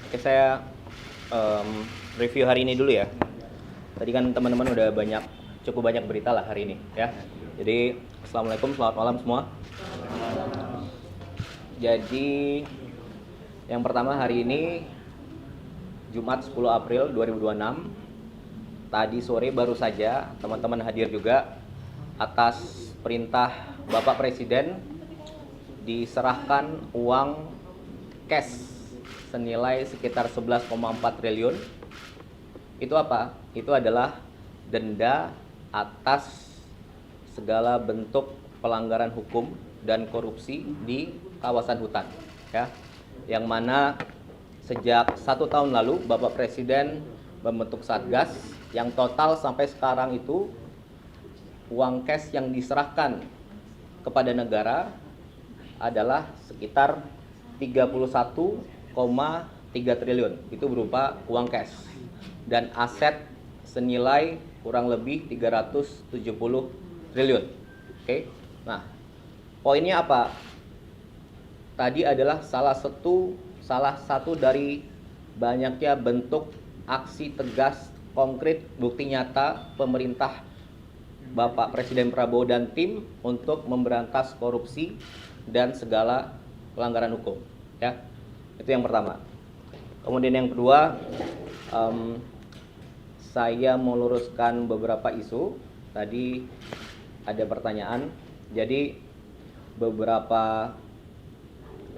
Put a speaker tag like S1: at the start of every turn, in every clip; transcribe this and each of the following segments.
S1: Oke, saya review hari ini dulu ya. Tadi kan teman-teman udah cukup banyak berita lah hari ini ya. Jadi assalamualaikum, selamat malam semua. Jadi yang pertama hari ini Jumat 10 April 2026. Tadi sore baru saja teman-teman hadir juga atas perintah Bapak Presiden diserahkan uang cash senilai sekitar 11,4 triliun. Itu apa? Itu adalah denda atas segala bentuk pelanggaran hukum dan korupsi di kawasan hutan ya. Yang mana sejak 1 tahun lalu Bapak Presiden membentuk Satgas yang total sampai sekarang itu uang cash yang diserahkan kepada negara adalah sekitar 31,3 triliun. Itu berupa uang cash dan aset senilai kurang lebih 370 triliun. Oke. Nah, poinnya apa? Tadi adalah salah satu dari banyaknya bentuk aksi tegas, konkret, bukti nyata pemerintah Bapak Presiden Prabowo dan tim untuk memberantas korupsi dan segala pelanggaran hukum ya. Itu yang pertama. Kemudian yang kedua, saya mau luruskan beberapa isu. Tadi ada pertanyaan. Jadi beberapa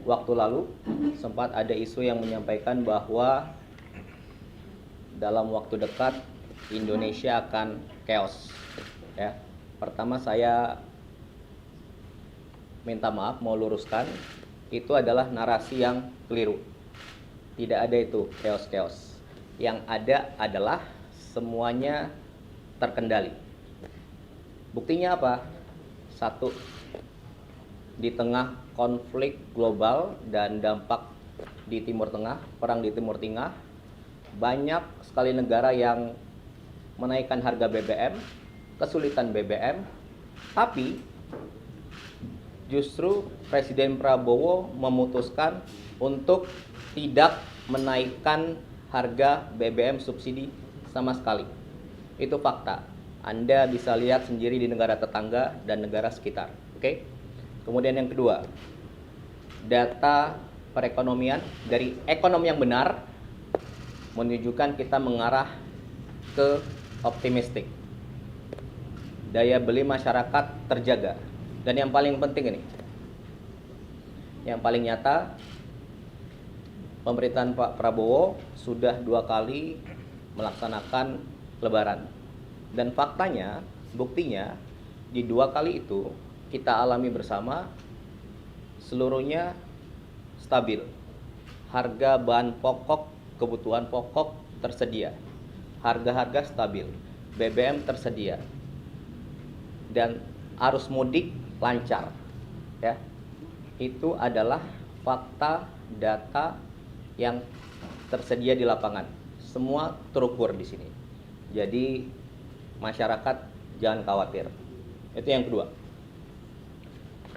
S1: waktu lalu sempat ada isu yang menyampaikan bahwa dalam waktu dekat Indonesia akan chaos ya. Pertama saya minta maaf, mau luruskan, itu adalah narasi yang keliru. Tidak ada itu chaos-chaos. Yang ada adalah semuanya terkendali. Buktinya apa? Satu, di tengah konflik global dan dampak di Timur Tengah, perang di Timur Tengah, banyak sekali negara yang menaikkan harga BBM, kesulitan BBM, tapi justru Presiden Prabowo memutuskan untuk tidak menaikkan harga BBM subsidi sama sekali. Itu fakta. Anda bisa lihat sendiri di negara tetangga dan negara sekitar. Oke? Kemudian yang kedua, data perekonomian dari ekonomi yang benar menunjukkan kita mengarah ke optimistik. Daya beli masyarakat terjaga. Dan yang paling penting ini, yang paling nyata, pemerintahan Pak Prabowo sudah 2 kali melaksanakan lebaran. Dan faktanya, buktinya, di 2 kali itu kita alami bersama, seluruhnya stabil. Harga bahan pokok, kebutuhan pokok tersedia. Harga-harga stabil. BBM tersedia. Dan arus mudik lancar ya. Itu adalah fakta data yang tersedia di lapangan. Semua terukur di sini. Jadi masyarakat jangan khawatir. Itu yang kedua.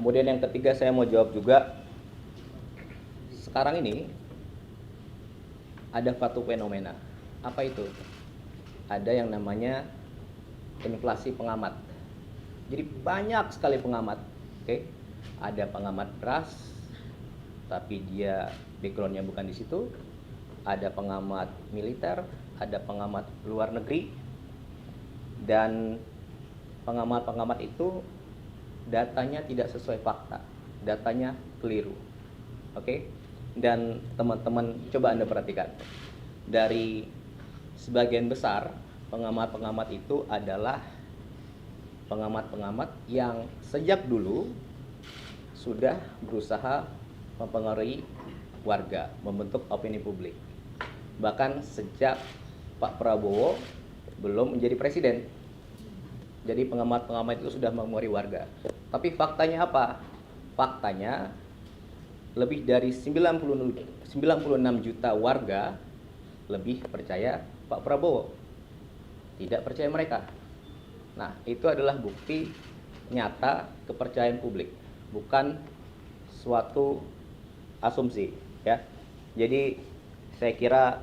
S1: Kemudian yang ketiga saya mau jawab juga. Sekarang ini ada satu fenomena. Apa itu? Ada yang namanya inflasi pengamat. Jadi banyak sekali pengamat, oke? Ada pengamat beras, tapi dia backgroundnya bukan di situ. Ada pengamat militer, ada pengamat luar negeri, dan pengamat-pengamat itu datanya tidak sesuai fakta, datanya keliru, oke? Dan teman-teman coba Anda perhatikan, dari sebagian besar pengamat-pengamat itu adalah pengamat-pengamat yang sejak dulu sudah berusaha mempengaruhi warga, membentuk opini publik. Bahkan sejak Pak Prabowo belum menjadi presiden. Jadi pengamat-pengamat itu sudah mempengaruhi warga. Tapi faktanya apa? Faktanya lebih dari 96 juta warga lebih percaya Pak Prabowo. Tidak percaya mereka. Nah, itu adalah bukti nyata kepercayaan publik, bukan suatu asumsi ya. Jadi Saya kira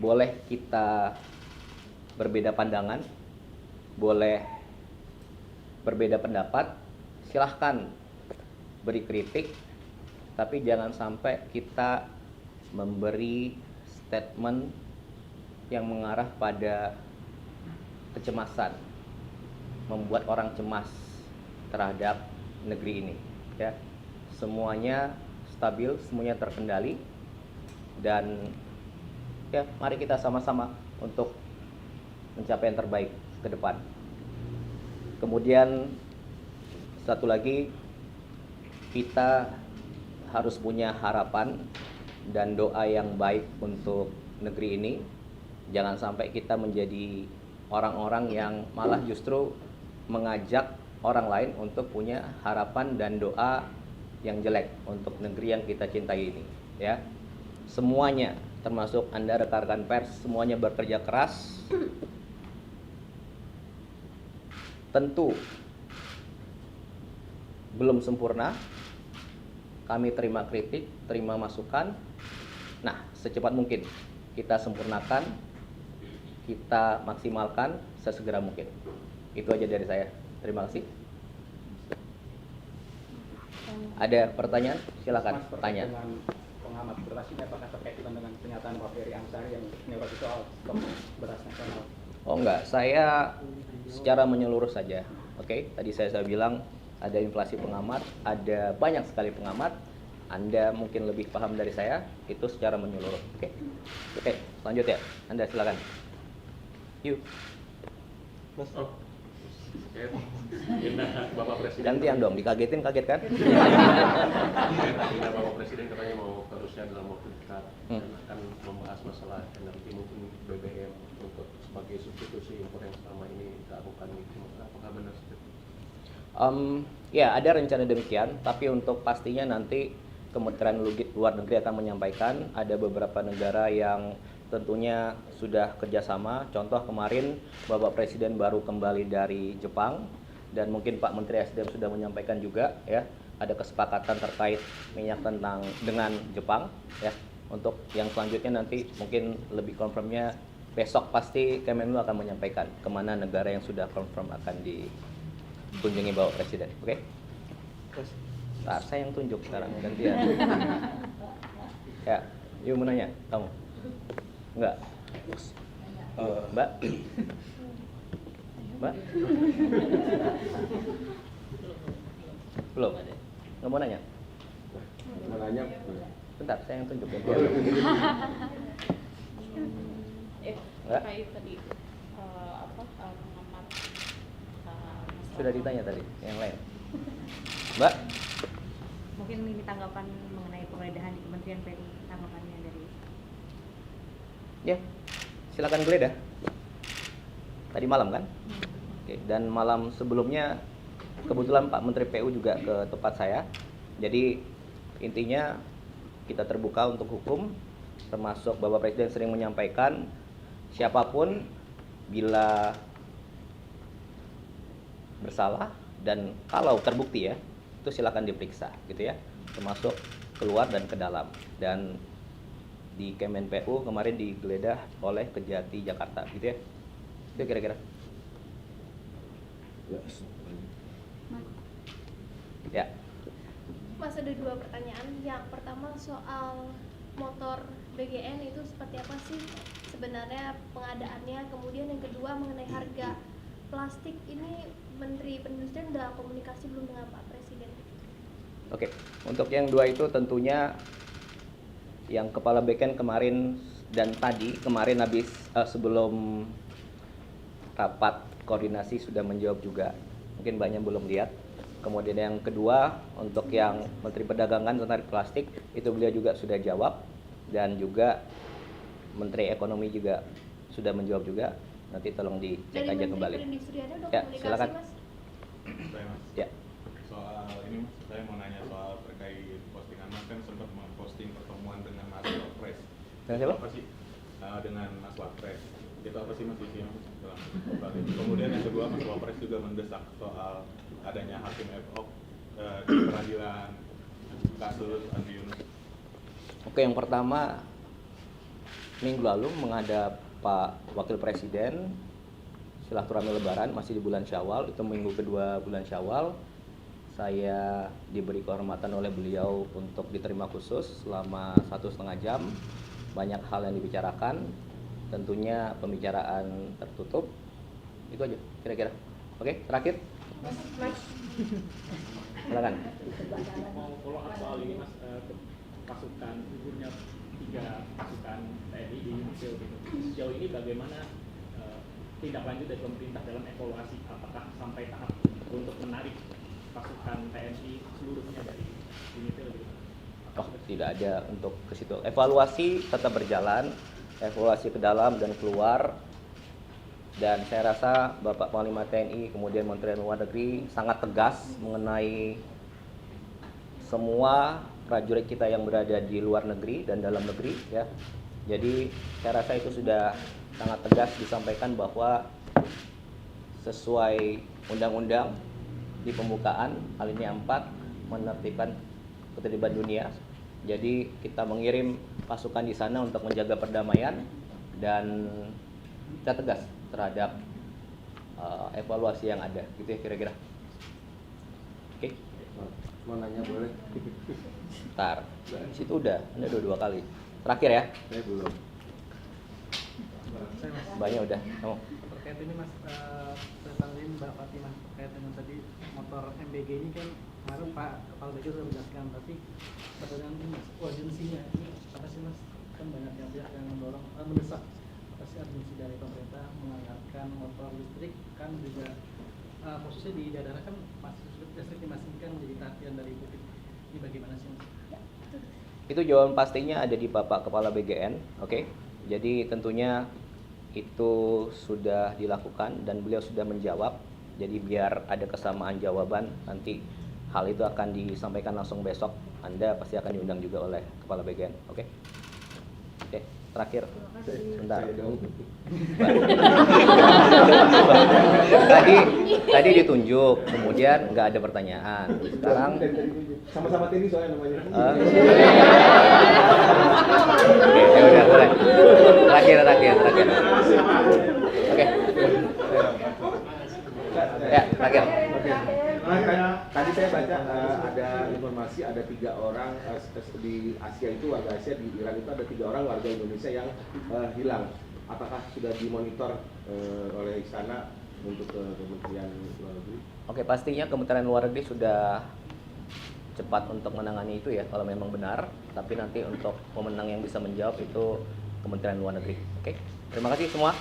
S1: boleh kita berbeda pandangan, boleh berbeda pendapat, silahkan beri kritik, tapi jangan sampai kita memberi statement yang mengarah pada kecemasan, membuat orang cemas terhadap negeri ini, ya. Semuanya stabil, semuanya terkendali, dan ya mari kita sama-sama untuk mencapai yang terbaik ke depan. Kemudian satu lagi, kita harus punya harapan dan doa yang baik untuk negeri ini. Jangan sampai kita menjadi orang-orang yang malah justru mengajak orang lain untuk punya harapan dan doa yang jelek untuk negeri yang kita cintai ini, ya. Semuanya, termasuk Anda rekan-rekan pers, semuanya bekerja keras. Tentu belum sempurna. Kami terima kritik, terima masukan. Nah, secepat mungkin kita sempurnakan, kita maksimalkan sesegera mungkin. Itu aja dari saya. Terima kasih. Ada pertanyaan? Silakan tanya.
S2: Pengamat beras ini apakah terkait dengan pernyataan Pak Ferry Amsari yang menyoroti soal stok beras nasional?
S1: Oh enggak, saya secara menyeluruh saja. Oke, tadi saya bilang ada inflasi pengamat, ada banyak sekali pengamat. Anda mungkin lebih paham dari saya, itu secara menyeluruh. Oke, lanjut ya. Anda silakan. Yuk.
S3: Mas, Bapak Presiden.
S1: Gantian dong, dikagetin kaget kan?
S3: Bapak Presiden katanya mau harusnya dalam waktu dekat akan membahas masalah energi mungkin BBM untuk sebagai substitusi impor yang selama ini dilakukan. Apakah benar seperti itu?
S1: Ya, ada rencana demikian, tapi untuk pastinya nanti Kementerian Luar Negeri akan menyampaikan. Ada beberapa negara yang tentunya sudah kerjasama. Contoh kemarin Bapak Presiden baru kembali dari Jepang, dan mungkin Pak Menteri SDM sudah menyampaikan juga, ya, ada kesepakatan terkait minyak dengan Jepang, ya. Untuk yang selanjutnya nanti mungkin lebih confirmnya besok, pasti Kemenlu akan menyampaikan kemana negara yang sudah confirm akan dikunjungi Bapak Presiden. Oke? Nah, saya yang tunjuk sekarang, gantian. Ya, yuk mau nanya, kamu? Enggak? Mbak? Mbak? Belum? Nggak mau nanya?
S3: Mau nanya?
S1: Bentar, saya yang tunjuk, gantian. Enggak?
S4: Terkait tadi pengamat
S1: Sudah ditanya tadi, yang lain. Mbak?
S4: mungkin ini tanggapan mengenai penggeledahan di Kementerian PU, tanggapannya dari
S1: Ya, silakan geledah. Tadi malam kan? Oke, dan malam sebelumnya kebetulan Pak Menteri PU juga ke tempat saya. Jadi intinya kita terbuka untuk hukum, termasuk Bapak Presiden sering menyampaikan siapapun bila bersalah dan kalau terbukti, ya, itu silakan diperiksa, gitu ya, termasuk keluar dan ke dalam. Dan di Kemen PU kemarin digeledah oleh Kejati Jakarta, gitu ya. Itu kira-kira. Ya.
S5: Mas, ada dua pertanyaan. Yang pertama soal motor BGN itu seperti apa sih sebenarnya pengadaannya? Kemudian yang kedua mengenai harga plastik ini, Menteri Perindustrian udah komunikasi belum dengan Pak Presiden?
S1: Oke, untuk yang dua itu tentunya yang Kepala BKN kemarin dan tadi kemarin habis sebelum rapat koordinasi sudah menjawab juga. Mungkin banyak belum lihat. Kemudian yang kedua untuk yang Menteri Perdagangan tentang plastik itu beliau juga sudah jawab, dan juga Menteri Ekonomi juga sudah menjawab juga. Nanti tolong dicek aja kembali.
S5: Dari Menteri Perindustriannya udah
S1: Ya,
S5: komunikasi,
S1: silakan.
S5: Mas?
S6: Saya, Mas.
S1: Ya.
S6: Soal ini, Mas, saya mau nanya soal terkait postingan Mas, kan sempat memposting pertemuan dengan Mas Wapres.
S1: Dengan siapa?
S6: Apa sih? Dengan Mas Wapres. Itu apa sih, Mas, isinya, Mas? Kemudian yang kedua, Mas Wapres juga mendesak soal adanya hakim ad hoc di peradilan kasus Andi Yunus.
S1: Oke, yang pertama, minggu lalu menghadap Pak Wakil Presiden silaturahmi Lebaran masih di bulan Syawal, itu minggu kedua bulan Syawal. Saya diberi kehormatan oleh beliau untuk diterima khusus selama 1,5 jam. Banyak hal yang dibicarakan, tentunya pembicaraan tertutup. Itu aja kira-kira. Oke, terakhir. Silakan.
S2: Mau follow up soal ini Mas, pasukan punya 3 pasukan TNI di Unifil gitu. Sejauh ini bagaimana tindak lanjut dari pemerintah dalam evaluasi, apakah sampai tahap untuk menarik pasukan TNI seluruhnya dari Unifil gitu?
S1: Oh, tidak ada untuk ke situ. Evaluasi tetap berjalan, evaluasi ke dalam dan keluar. Dan saya rasa Bapak Panglima TNI kemudian Menteri Luar Negeri sangat tegas mengenai semua prajurit kita yang berada di luar negeri dan dalam negeri ya. Jadi saya rasa itu sudah sangat tegas disampaikan bahwa sesuai undang-undang di pembukaan alinea 4 menertibkan ketertiban dunia. Jadi kita mengirim pasukan di sana untuk menjaga perdamaian dan kita tegas terhadap evaluasi yang ada, gitu ya kira-kira. Oke.
S3: Mau nanya boleh?
S1: Ntar, di situ udah, Anda 2 kali. Terakhir ya.
S3: Saya belum.
S1: Banyak udah. Kamu.
S7: Terkait ini Mas, saya tanggapi Mbak Fatimah terkait dengan tadi motor MBG ini kan kemarin Pak Kepala BG sudah menjelaskan, tapi pertanyaan ini Mas, urgensinya ini apa sih Mas? Kan banyak yang pihak yang mendorong, mendesak apa sih urgensi dari pemerintah menganggarkan motor listrik, kan juga khususnya di daerah kan masih listrik masih kan menjadi perhatian dari publik. Ini bagaimana sih Mas?
S1: Itu jawaban pastinya ada di Bapak Kepala BGN, oke? Jadi tentunya itu sudah dilakukan dan beliau sudah menjawab. Jadi biar ada kesamaan jawaban, nanti hal itu akan disampaikan langsung besok. Anda pasti akan diundang juga oleh Kepala BGN, oke? Oke, terakhir. Sebentar. Tadi ditunjuk, kemudian nggak ada pertanyaan. Sekarang
S3: Sama-sama TNI soalnya namanya.
S1: Oke, ya udah mulai. Terakhir. Oke. Ya, terakhir.
S8: Tadi saya baca ada informasi ada 3 orang di Asia itu, warga Asia di Iran itu ada 3 orang warga Indonesia yang hilang. Apakah sudah dimonitor oleh istana untuk Kementerian Luar Negeri?
S1: Oke, pastinya Kementerian Luar Negeri sudah cepat untuk menangani itu ya kalau memang benar. Tapi nanti untuk pemenang yang bisa menjawab itu Kementerian Luar Negeri. Oke, terima kasih semua.